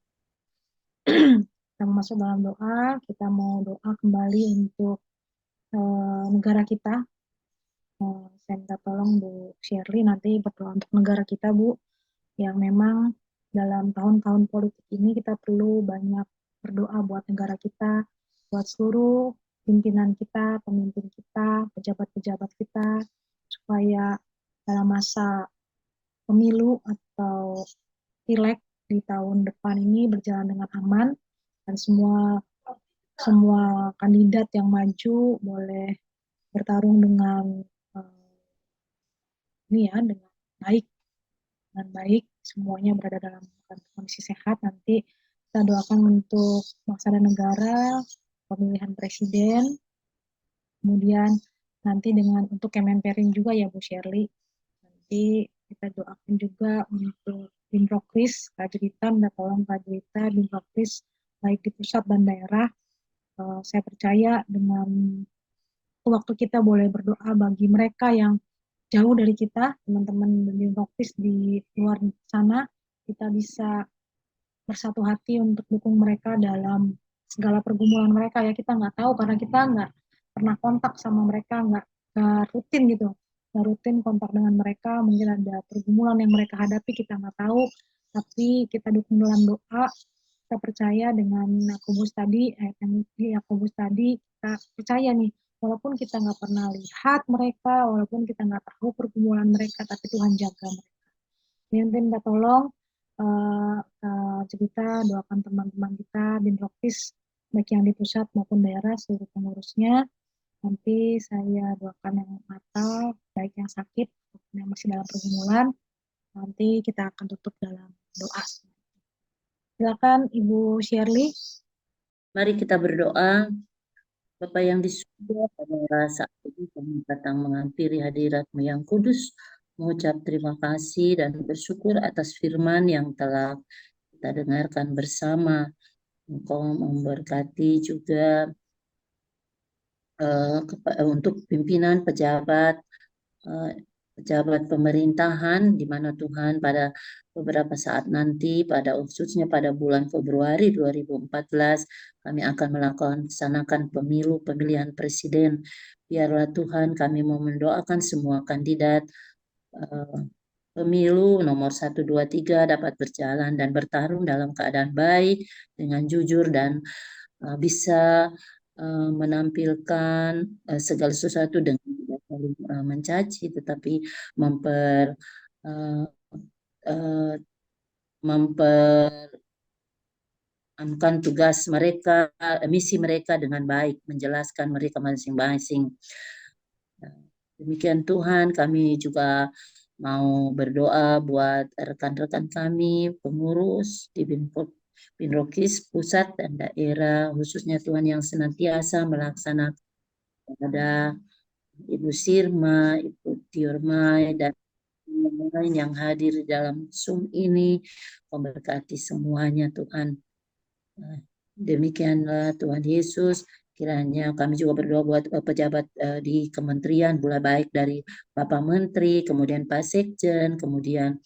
Kita mau masuk dalam doa, kita mau doa kembali untuk negara kita. Saya minta tolong Bu Shirley nanti berdoa untuk negara kita, Bu, yang memang dalam tahun-tahun politik ini kita perlu banyak berdoa buat negara kita, buat seluruh pimpinan kita, pemimpin kita, pejabat-pejabat kita, supaya dalam masa pemilu atau pileg di tahun depan ini berjalan dengan aman, dan semua kandidat yang maju boleh bertarung dengan dengan baik, semuanya berada dalam kondisi sehat. Nanti kita doakan untuk bangsa dan negara, pemilihan presiden, kemudian nanti untuk Kemenperin juga ya Bu Shirley. Nanti kita doakan juga untuk Binprokris, Kajeritan, minta tolong Kajeritan, Binprokris, baik di pusat dan daerah. Saya percaya dengan waktu kita boleh berdoa bagi mereka yang jauh dari kita, teman-teman Binprokris di luar sana, kita bisa bersatu hati untuk dukung mereka dalam segala pergumulan mereka ya. Kita nggak tahu karena kita nggak pernah kontak sama mereka, nggak rutin gitu, nggak rutin kontak dengan mereka. Mungkin ada pergumulan yang mereka hadapi, kita nggak tahu, tapi kita dukung dalam doa. Kita percaya dengan Yakobus tadi, kita percaya nih, walaupun kita nggak pernah lihat mereka, walaupun kita nggak tahu pergumulan mereka, tapi Tuhan jaga mereka. Nanti minta tolong cerita doakan teman-teman kita Binprokris, baik yang di pusat maupun daerah, seluruh pengurusnya. Nanti saya doakan yang Natal, baik yang sakit maupun yang masih dalam pergumulan. Nanti kita akan tutup dalam doa. Silakan Ibu Shirley. Mari kita berdoa. Bapa yang di surga, pada saat ini kami datang menghampiri hadirat-Mu yang kudus, mengucap terima kasih dan bersyukur atas firman yang telah kita dengarkan bersama. Engkau memberkati juga untuk pimpinan pejabat pemerintahan, di mana Tuhan pada beberapa saat nanti, khususnya pada bulan Februari 2014, kami akan melaksanakan pemilihan presiden. Biarlah Tuhan, kami mau mendoakan semua kandidat pemilu nomor 1, 2, 3 dapat berjalan dan bertarung dalam keadaan baik, dengan jujur dan bisa menampilkan segala sesuatu dengan tidak saling mencaci, tetapi memperankan tugas mereka, misi mereka dengan baik, menjelaskan mereka masing-masing. Demikian Tuhan, kami juga mau berdoa buat rekan-rekan kami, pengurus di Binprokris pusat dan daerah, khususnya Tuhan yang senantiasa melaksanakan pada Ibu Sirma, Ibu Tiormai, dan yang lain yang hadir di dalam Zoom ini. Memberkati semuanya Tuhan. Demikianlah Tuhan Yesus. Kiranya kami juga berdoa buat pejabat di kementerian, mulai baik dari Bapak Menteri, kemudian Pak Sekjen, kemudian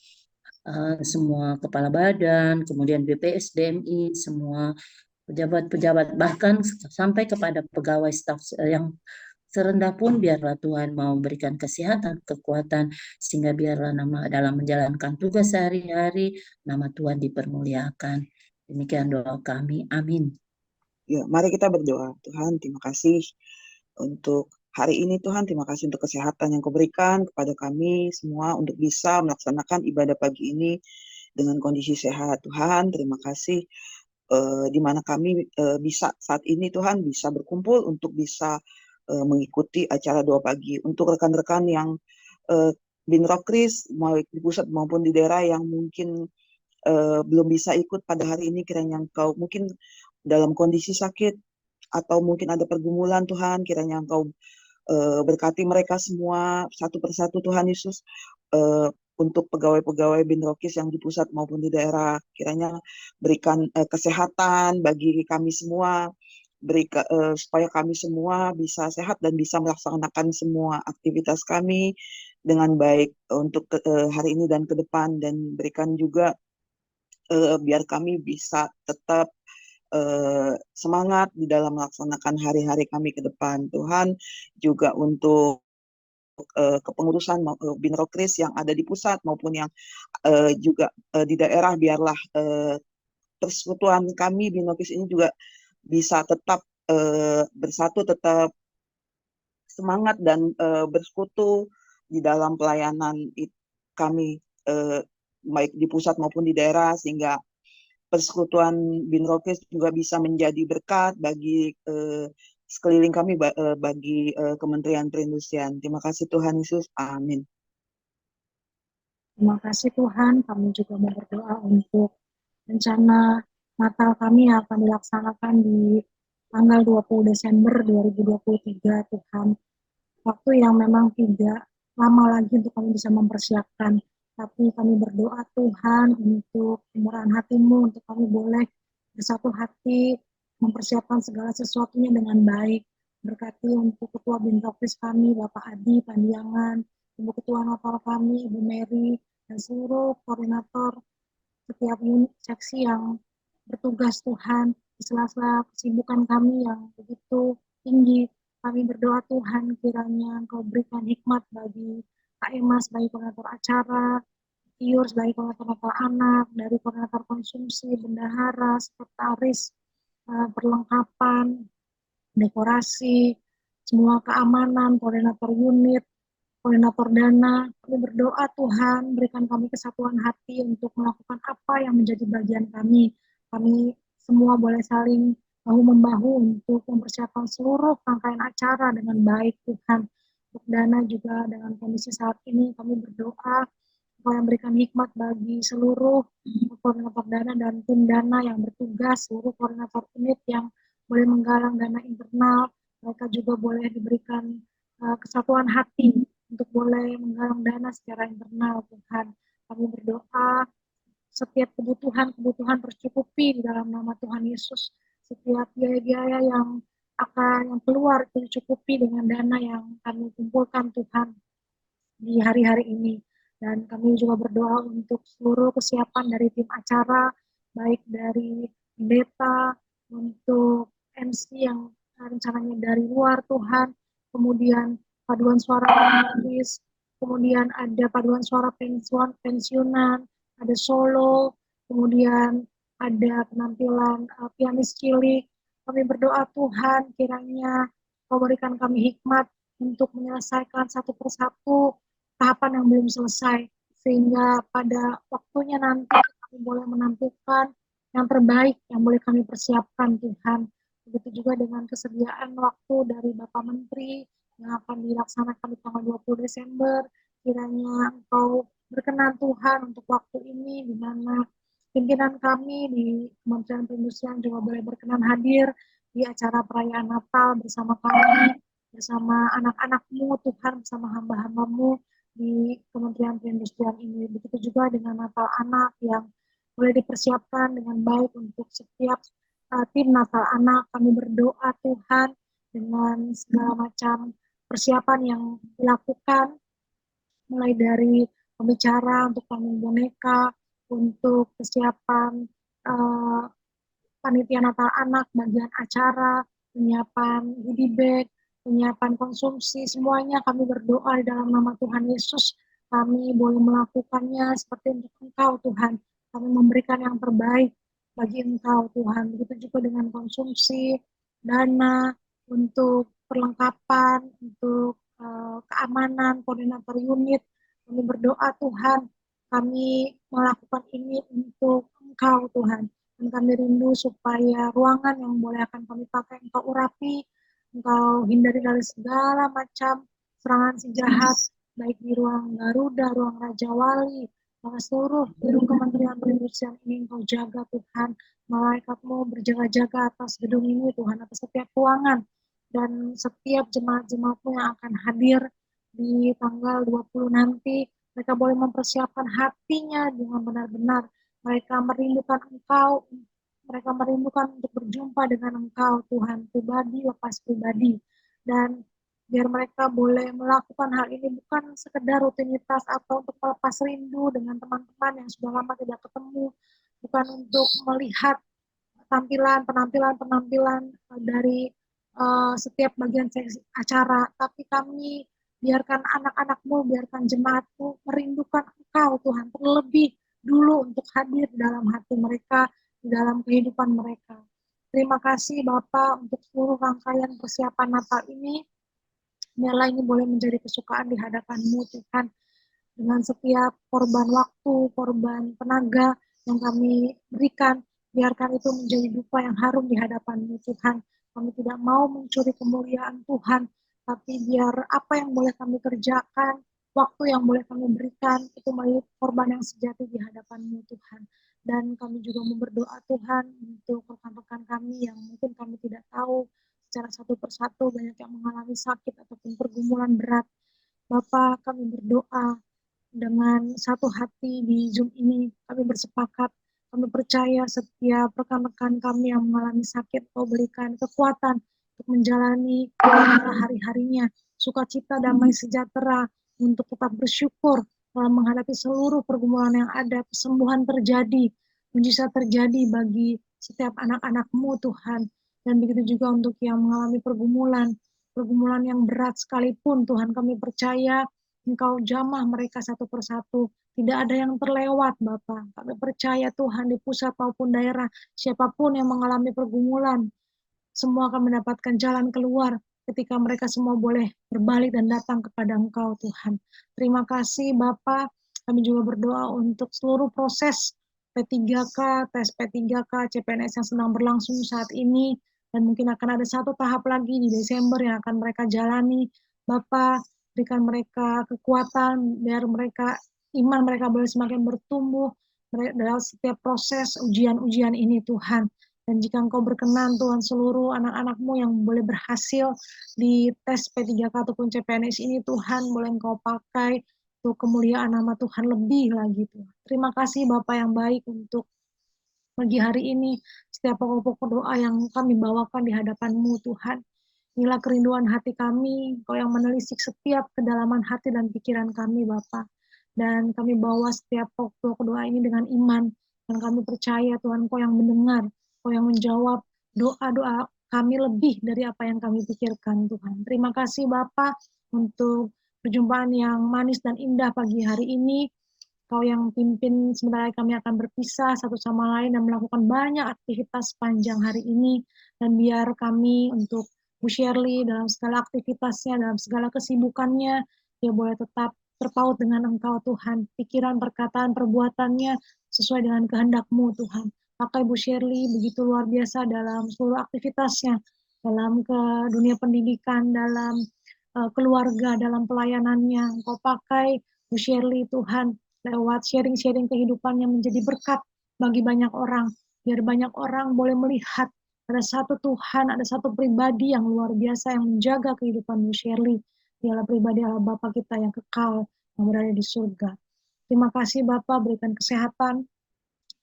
semua kepala badan, kemudian BPSDMI, semua pejabat-pejabat, bahkan sampai kepada pegawai staf yang serendah pun, biarlah Tuhan mau memberikan kesehatan, kekuatan, sehingga biarlah dalam menjalankan tugas sehari-hari, nama Tuhan dipermuliakan. Demikian doa kami. Amin. Ya, mari kita berdoa. Tuhan, terima kasih untuk hari ini Tuhan. Terima kasih untuk kesehatan yang Kau berikan kepada kami semua untuk bisa melaksanakan ibadah pagi ini dengan kondisi sehat. Tuhan, terima kasih di mana kami bisa saat ini Tuhan bisa berkumpul untuk bisa mengikuti acara doa pagi. Untuk rekan-rekan yang Binrokris, mau di pusat maupun di daerah yang mungkin belum bisa ikut pada hari ini, kiranya Engkau mungkin dalam kondisi sakit atau mungkin ada pergumulan, Tuhan, kiranya Engkau berkati mereka semua satu persatu, Tuhan Yesus. Untuk pegawai-pegawai Binrokis yang di pusat maupun di daerah, kiranya berikan kesehatan bagi kami semua, supaya kami semua bisa sehat dan bisa melaksanakan semua aktivitas kami dengan baik untuk hari ini dan ke depan, dan berikan juga biar kami bisa tetap semangat di dalam melaksanakan hari-hari kami ke depan, Tuhan. Juga untuk kepengurusan Binrokris yang ada di pusat maupun yang juga di daerah, biarlah persekutuan kami Binrokris ini juga bisa tetap bersatu, tetap semangat dan bersekutu di dalam pelayanan kami, baik di pusat maupun di daerah, sehingga persekutuan Binrokis juga bisa menjadi berkat bagi sekeliling kami, bagi Kementerian Perindustrian. Terima kasih Tuhan Yesus. Amin. Terima kasih Tuhan, kami juga mau berdoa untuk rencana Natal kami yang akan dilaksanakan di tanggal 20 Desember 2023, Tuhan. Waktu yang memang tidak lama lagi untuk kami bisa mempersiapkan, tapi kami berdoa Tuhan untuk kemurahan hati-Mu, untuk kami boleh bersatu hati mempersiapkan segala sesuatunya dengan baik. Berkati untuk Ketua Binrokris kami, Bapak Adi Pandiangan, Ibu Ketua Natal kami, Ibu Mary, dan seluruh koordinator setiap unit seksi yang bertugas, Tuhan, di sela-sela kesibukan kami yang begitu tinggi. Kami berdoa Tuhan, kiranya Engkau berikan hikmat bagi Kak Emas, bagi koordinator acara, Tiur sebagai koordinator anak, dari koordinator konsumsi, bendahara, sekretaris, perlengkapan, dekorasi, semua keamanan, koordinator unit, koordinator dana. Kami berdoa Tuhan, berikan kami kesatuan hati untuk melakukan apa yang menjadi bagian kami. Kami semua boleh saling bahu-membahu untuk mempersiapkan seluruh rangkaian acara dengan baik, Tuhan. Untuk dana juga dengan kondisi saat ini, kami berdoa supaya memberikan hikmat bagi seluruh koordinator dana dan tim dana yang bertugas, seluruh koordinator unit yang boleh menggalang dana internal. Mereka juga boleh diberikan kesatuan hati untuk boleh menggalang dana secara internal, Tuhan. Kami berdoa setiap kebutuhan tercukupi di dalam nama Tuhan Yesus. Setiap biaya-biaya yang keluar itu dicukupi dengan dana yang kami kumpulkan, Tuhan, di hari-hari ini. Dan kami juga berdoa untuk seluruh kesiapan dari tim acara, baik dari pendeta, untuk MC yang rencananya dari luar, Tuhan, kemudian paduan suara artis, kemudian ada paduan suara pensiunan, ada solo, kemudian ada penampilan pianis cilik. Kami berdoa Tuhan, kiranya Kau berikan kami hikmat untuk menyelesaikan satu persatu tahapan yang belum selesai, sehingga pada waktunya nanti kami boleh menampilkan yang terbaik yang boleh kami persiapkan, Tuhan. Begitu juga dengan kesediaan waktu dari Bapak Menteri yang akan dilaksanakan di tanggal 20 Desember. Kiranya Engkau berkenan Tuhan untuk waktu ini, di mana pimpinan kami di Kementerian Perindustrian juga boleh berkenan hadir di acara perayaan Natal bersama kami, bersama anak-anak-Mu, Tuhan, bersama hamba-hamba-Mu di Kementerian Perindustrian ini. Begitu juga dengan Natal anak yang boleh dipersiapkan dengan baik untuk setiap tim Natal anak. Kami berdoa Tuhan dengan segala macam persiapan yang dilakukan, mulai dari pembicara untuk panggung boneka, untuk kesiapan panitia Natal anak, bagian acara, penyiapan goodie bag, penyiapan konsumsi, semuanya kami berdoa di dalam nama Tuhan Yesus. Kami boleh melakukannya seperti untuk Engkau, Tuhan. Kami memberikan yang terbaik bagi Engkau, Tuhan. Begitu juga dengan konsumsi, dana, untuk perlengkapan, untuk keamanan, koordinator unit. Kami berdoa, Tuhan, kami melakukan ini untuk Engkau, Tuhan. Dan kami rindu supaya ruangan yang boleh akan kami pakai Engkau urapi Engkau hindari dari segala macam serangan si jahat, baik di ruang Garuda, ruang Raja Wali, seluruh gedung Kementerian Perindustrian ini Engkau jaga Tuhan. Malaikatmu berjaga-jaga atas gedung ini Tuhan, atas setiap ruangan, dan setiap jemaat-jemaatmu yang akan hadir di tanggal 20 nanti, mereka boleh mempersiapkan hatinya dengan benar-benar. Mereka merindukan Engkau, mereka merindukan untuk berjumpa dengan Engkau, Tuhan, pribadi, lepas pribadi. Dan biar mereka boleh melakukan hal ini bukan sekedar rutinitas atau untuk melepas rindu dengan teman-teman yang sudah lama tidak ketemu, bukan untuk melihat penampilan dari setiap bagian acara, tapi kami biarkan anak-anakmu, biarkan jemaatmu merindukan Engkau, Tuhan, terlebih dulu untuk hadir dalam hati mereka, di dalam kehidupan mereka. Terima kasih Bapak untuk seluruh rangkaian persiapan Natal ini. Biarlah ini boleh menjadi kesukaan di hadapan-Mu, Tuhan. Dengan setiap korban waktu, korban tenaga yang kami berikan, biarkan itu menjadi dupa yang harum di hadapan-Mu, Tuhan. Kami tidak mau mencuri kemuliaan Tuhan, tapi biar apa yang boleh kami kerjakan, waktu yang boleh kami berikan, itu menjadi korban yang sejati di hadapan-Mu, Tuhan. Dan kami juga mau berdoa, Tuhan, untuk rekan-rekan kami yang mungkin kami tidak tahu secara satu persatu, banyak yang mengalami sakit ataupun pergumulan berat. Bapa, kami berdoa dengan satu hati di Zoom ini. Kami bersepakat, kami percaya setiap rekan-rekan kami yang mengalami sakit, Kau berikan kekuatan untuk menjalani hari-harinya, sukacita, damai, sejahtera, untuk tetap bersyukur dalam menghadapi seluruh pergumulan yang ada. Kesembuhan terjadi, mujizat terjadi bagi setiap anak-anak-Mu, Tuhan. Dan begitu juga untuk yang mengalami pergumulan yang berat sekalipun, Tuhan, kami percaya Engkau jamah mereka satu persatu. Tidak ada yang terlewat, Bapa. Kami percaya, Tuhan, di pusat maupun daerah, siapapun yang mengalami pergumulan, semua akan mendapatkan jalan keluar ketika mereka semua boleh berbalik dan datang kepada Engkau, Tuhan. Terima kasih, Bapa. Kami juga berdoa untuk seluruh proses P3K, tes P3K, CPNS yang sedang berlangsung saat ini, dan mungkin akan ada satu tahap lagi di Desember yang akan mereka jalani. Bapa, berikan mereka kekuatan, biar iman mereka boleh semakin bertumbuh dalam setiap proses ujian-ujian ini, Tuhan. Dan jika Engkau berkenan, Tuhan, seluruh anak-anak-Mu yang boleh berhasil di tes P3K ataupun CPNS ini, Tuhan, boleh Engkau pakai untuk kemuliaan nama Tuhan lebih lagi, Tuhan. Terima kasih Bapa yang baik untuk pagi hari ini, setiap pokok-pokok doa yang kami bawakan di hadapan-Mu, Tuhan. Inilah kerinduan hati kami, Engkau yang menelisik setiap kedalaman hati dan pikiran kami, Bapa. Dan kami bawa setiap pokok doa ini dengan iman, dan kami percaya, Tuhan, Engkau yang mendengar, Engkau yang menjawab doa-doa kami lebih dari apa yang kami pikirkan, Tuhan. Terima kasih, Bapa, untuk perjumpaan yang manis dan indah pagi hari ini. Kau yang pimpin, sebentar kami akan berpisah satu sama lain dan melakukan banyak aktivitas sepanjang hari ini. Dan biar kami untuk Bu Shirley dalam segala aktivitasnya, dalam segala kesibukannya, dia boleh tetap terpaut dengan Engkau, Tuhan. Pikiran, perkataan, perbuatannya sesuai dengan kehendak-Mu, Tuhan. Pakai Bu Shirley begitu luar biasa dalam seluruh aktivitasnya, dalam ke dunia pendidikan, dalam keluarga, dalam pelayanannya. Engkau pakai Bu Shirley, Tuhan, lewat sharing-sharing kehidupannya menjadi berkat bagi banyak orang. Biar banyak orang boleh melihat ada satu Tuhan, ada satu pribadi yang luar biasa yang menjaga kehidupan Bu Shirley. Dialah pribadi Allah Bapa kita yang kekal, yang berada di surga. Terima kasih Bapa, berikan kesehatan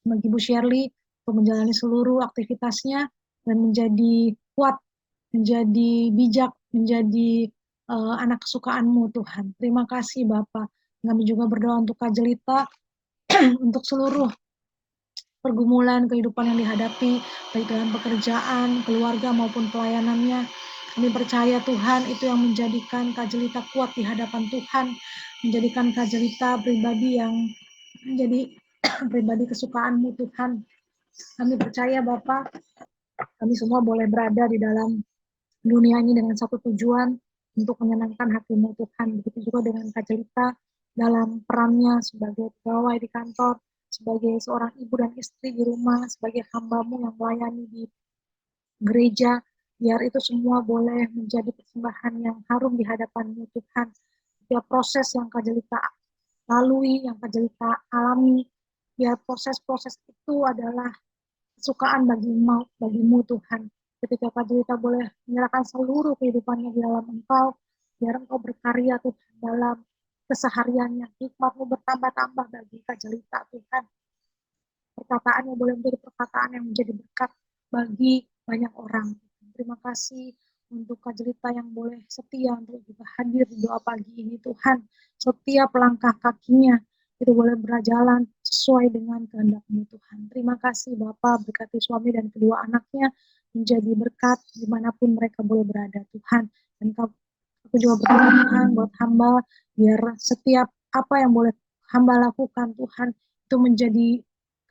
bagi Bu Shirley untuk menjalani seluruh aktivitasnya dan menjadi kuat, menjadi bijak, menjadi anak kesukaan-Mu, Tuhan. Terima kasih Bapa. Kami juga berdoa untuk Kak Jelita, untuk seluruh pergumulan kehidupan yang dihadapi, baik dalam pekerjaan, keluarga, maupun pelayanannya. Kami percaya Tuhan itu yang menjadikan Kak Jelita kuat di hadapan Tuhan, menjadikan Kak Jelita pribadi yang menjadi pribadi kesukaan-Mu, Tuhan. Kami percaya Bapak, kami semua boleh berada di dalam dunia ini dengan satu tujuan, untuk menyenangkan hati-Mu, Tuhan. Begitu juga dengan Kak Jelita dalam perannya sebagai pegawai di kantor, sebagai seorang ibu dan istri di rumah, sebagai hamba-Mu yang melayani di gereja, biar itu semua boleh menjadi persembahan yang harum di hadapan-Mu Tuhan. Setiap proses yang Kak Jelita lalui, yang Kak Jelita alami, biar proses-proses itu adalah kesukaan bagimu Tuhan. Ketika Kak Jelita boleh menyerahkan seluruh kehidupannya di dalam Engkau, biar Engkau berkarya Tuhan dalam kesehariannya, hikmat-Mu bertambah-tambah bagi Kak Jelita Tuhan. Perkataannya boleh menjadi perkataan yang menjadi berkat bagi banyak orang. Terima kasih untuk Kak Jelita yang boleh setia untuk juga hadir di doa pagi ini Tuhan. Setiap langkah kakinya itu boleh berjalan sesuai dengan kehendak-Mu Tuhan. Terima kasih Bapak, berkati suami dan kedua anaknya menjadi berkat dimanapun mereka boleh berada Tuhan. Dan aku juga berdoa Tuhan buat hamba, biar setiap apa yang boleh hamba lakukan Tuhan, itu menjadi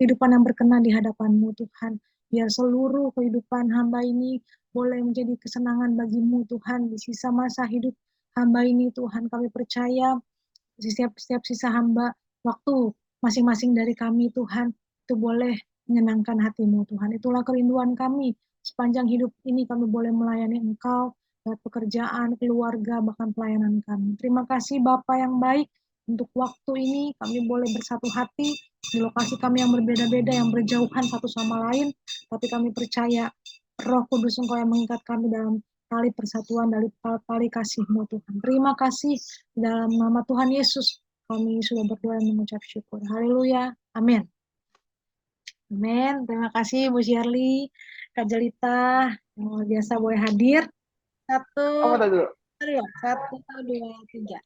kehidupan yang berkenan di hadapan-Mu Tuhan. Biar seluruh kehidupan hamba ini boleh menjadi kesenangan bagi-Mu Tuhan. Di sisa masa hidup hamba ini Tuhan, kami percaya setiap sisa hamba, waktu masing-masing dari kami Tuhan, itu boleh menyenangkan hati-Mu Tuhan. Itulah kerinduan kami. Sepanjang hidup ini kami boleh melayani Engkau, lewat pekerjaan, keluarga, bahkan pelayanan kami. Terima kasih Bapa yang baik, untuk waktu ini kami boleh bersatu hati di lokasi kami yang berbeda-beda, yang berjauhan satu sama lain, tapi kami percaya Roh Kudus Engkau yang mengikat kami dalam tali persatuan, dari tali kasih-Mu Tuhan. Terima kasih dalam nama Tuhan Yesus kami sudah berdoa dan mengucap syukur. Haleluya. Amin. Amin. Terima kasih Bu Shirley, Kak Jelita yang luar biasa boleh hadir. Apa tadi dulu? Satu, dua, tiga.